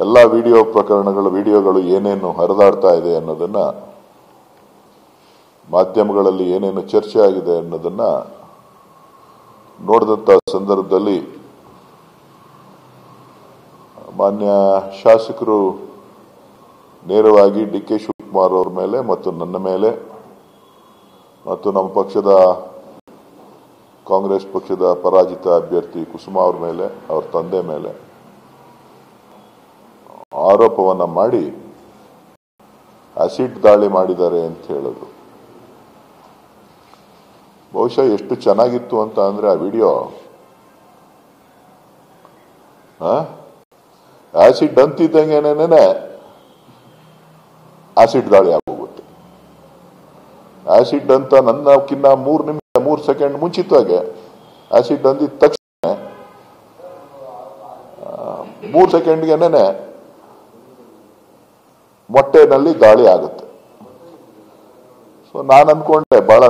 ಎಲ್ಲ ವಿಡಿಯೋಗಳು ಏನೇನು ಹರಿದಾಡ್ತಾ ಇದೆ ಅನ್ನೋದನ್ನ, ಮಾಧ್ಯಮಗಳಲ್ಲಿ ಏನೇನು ಚರ್ಚೆ ಆಗಿದೆ ಅನ್ನೋದನ್ನ ನೋಡಿದಂತ ಸಂದರ್ಭದಲ್ಲಿ ಮಾನ್ಯ ಶಾಸಕರು ನೇರವಾಗಿ ಡಿ.ಕೆ. ಶಿವಕುಮಾರ್ ಅವರ ಮೇಲೆ ಮತ್ತು ನನ್ನ ಮೇಲೆ ಮತ್ತು ನಮ್ಮ ಪಕ್ಷದ ಕಾಂಗ್ರೆಸ್ ಪಕ್ಷದ ಪರಾಜಿತ ಅಭ್ಯರ್ಥಿ ಕುಸುಮಾ ಅವರ ಮೇಲೆ, ಅವರ ತಂದೆ ಮೇಲೆ ಆರೋಪವನ್ನ ಮಾಡಿ ಆಸಿಡ್ ದಾಳಿ ಮಾಡಿದ್ದಾರೆ ಅಂತ ಹೇಳಿದ್ರು. ಬಹುಶಃ ಎಷ್ಟು ಚೆನ್ನಾಗಿತ್ತು ಅಂತ ಅಂದ್ರೆ ಆ ವಿಡಿಯೋ, ಆಸಿಡ್ ಅಂತಿದ್ದಂಗೆನೇನೆ ಆಸಿಡ್ ದಾಳಿ ಆಗೋಗುತ್ತೆ. ಆಸಿಡ್ ಅಂತ ನನ್ನಕ್ಕಿಂತ 3 ಸೆಕೆಂಡ್ ಮುಂಚಿತವಾಗಿ ಆಸಿಡ್ ಅಂದಿದ ತಕ್ಷಣ 3 ಸೆಕೆಂಡ್ಗೆನೇನೆ ಮೊಟ್ಟೆನಲ್ಲಿ ದಾಳಿ ಆಗುತ್ತೆ. ಸೊ ನಾನು ಅನ್ಕೊಂಡೆ, ಬಹಳ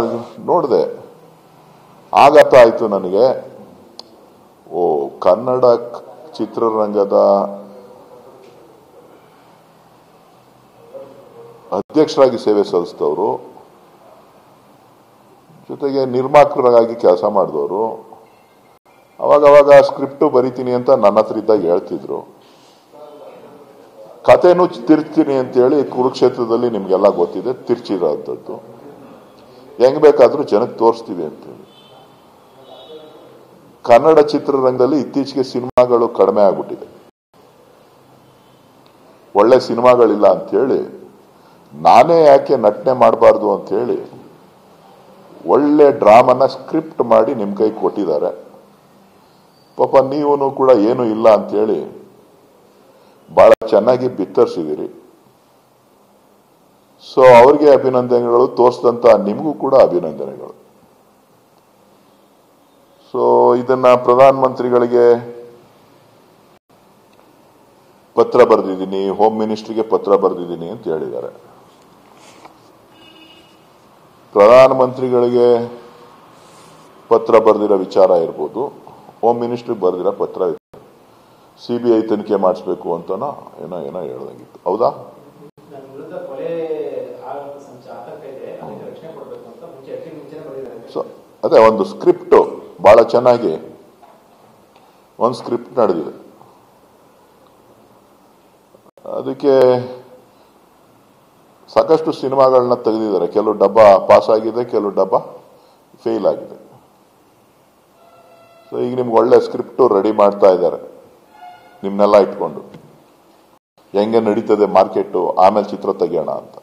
ನೋಡಿದೆ, ಆಘಾತ ಆಯ್ತು ನನಗೆ. ಕನ್ನಡ ಚಿತ್ರರಂಗದ ಅಧ್ಯಕ್ಷರಾಗಿ ಸೇವೆ ಸಲ್ಲಿಸಿದವರು, ಜೊತೆಗೆ ನಿರ್ಮಾಪಕರಾಗಿ ಕೆಲಸ ಮಾಡಿದವರು, ಅವಾಗ ಸ್ಕ್ರಿಪ್ಟ್ ಬರಿತೀನಿ ಅಂತ ನನ್ನ ಹತ್ರ ಇದ್ದಾಗ ಹೇಳ್ತಿದ್ರು. ಕಥೆನೂ ತಿರ್ಚ್ತೀನಿ ಅಂತೇಳಿ ಕುರುಕ್ಷೇತ್ರದಲ್ಲಿ ನಿಮ್ಗೆಲ್ಲ ಗೊತ್ತಿದೆ, ತಿರ್ಚಿರೋಂಥದ್ದು. ಹೆಂಗ್ ಬೇಕಾದ್ರೂ ಜನಕ್ಕೆ ತೋರಿಸ್ತೀವಿ ಅಂತೇಳಿ. ಕನ್ನಡ ಚಿತ್ರರಂಗದಲ್ಲಿ ಇತ್ತೀಚೆಗೆ ಸಿನಿಮಾಗಳು ಕಡಿಮೆ ಆಗ್ಬಿಟ್ಟಿದೆ, ಒಳ್ಳೆ ಸಿನಿಮಾಗಳಿಲ್ಲ ಅಂತೇಳಿ ನಾನೇ ಯಾಕೆ ನಟನೆ ಮಾಡಬಾರ್ದು ಅಂತ ಹೇಳಿ ಒಳ್ಳೆ ಡ್ರಾಮನ ಸ್ಕ್ರಿಪ್ಟ್ ಮಾಡಿ ನಿಮ್ ಕೈ ಕೊಟ್ಟಿದ್ದಾರೆ. ಪಾಪ ನೀವು ಕೂಡ ಏನು ಇಲ್ಲ ಅಂತೇಳಿ ಬಹಳ ಚೆನ್ನಾಗಿ ಬಿತ್ತರಿಸಿದಿರಿ. ಸೊ ಅವ್ರಿಗೆ ಅಭಿನಂದನೆಗಳು, ತೋರಿಸಿದಂತ ನಿಮಗೂ ಕೂಡ ಅಭಿನಂದನೆಗಳು. ಸೊ ಇದನ್ನ ಪ್ರಧಾನ ಮಂತ್ರಿಗಳಿಗೆ ಪತ್ರ ಬರೆದಿದ್ದೀನಿ, ಹೋಮ್ ಮಿನಿಸ್ಟ್ರಿಗೆ ಪತ್ರ ಬರೆದಿದ್ದೀನಿ ಅಂತ ಹೇಳಿದ್ದಾರೆ. ಪ್ರಧಾನ ಮಂತ್ರಿಗಳಿಗೆ ಪತ್ರ ಬರೆದಿರೋ ವಿಚಾರ ಇರ್ಬೋದು, ಹೋಮ್ ಮಿನಿಸ್ಟ್ರಿಗೆ ಬರೆದಿರೋ ಪತ್ರ ಇದೆ. ಸಿಬಿಐ ತನಿಖೆ ಮಾಡಿಸ್ಬೇಕು ಅಂತನೋ ಏನೋ ಹೇಳ್ದಂಗಿತ್ತು. ಹೌದಾ? ಸೊ ಅದೇ ಒಂದು ಸ್ಕ್ರಿಪ್ಟ್ ಬಹಳ ಚೆನ್ನಾಗಿ ಒಂದು ಸ್ಕ್ರಿಪ್ಟ್ ನಡೆದಿದೆ. ಅದಕ್ಕೆ ಸಾಕಷ್ಟು ಸಿನಿಮಾಗಳನ್ನ ತೆಗೆದಿದ್ದಾರೆ. ಕೆಲವು ಡಬ್ಬ ಪಾಸ್ ಆಗಿದೆ, ಕೆಲವು ಡಬ್ಬ ಫೇಲ್ ಆಗಿದೆ. ಸೊ ಈಗ ನಿಮ್ಗೆ ಒಳ್ಳೆ ಸ್ಕ್ರಿಪ್ಟ್ ರೆಡಿ ಮಾಡ್ತಾ ಇದ್ದಾರೆ, ನಿಮ್ನೆಲ್ಲ ಇಟ್ಕೊಂಡು ಹೆಂಗೆ ನಡೀತದೆ ಮಾರ್ಕೆಟ್, ಆಮೇಲೆ ಚಿತ್ರ ತೆಗಿಯೋಣ ಅಂತ.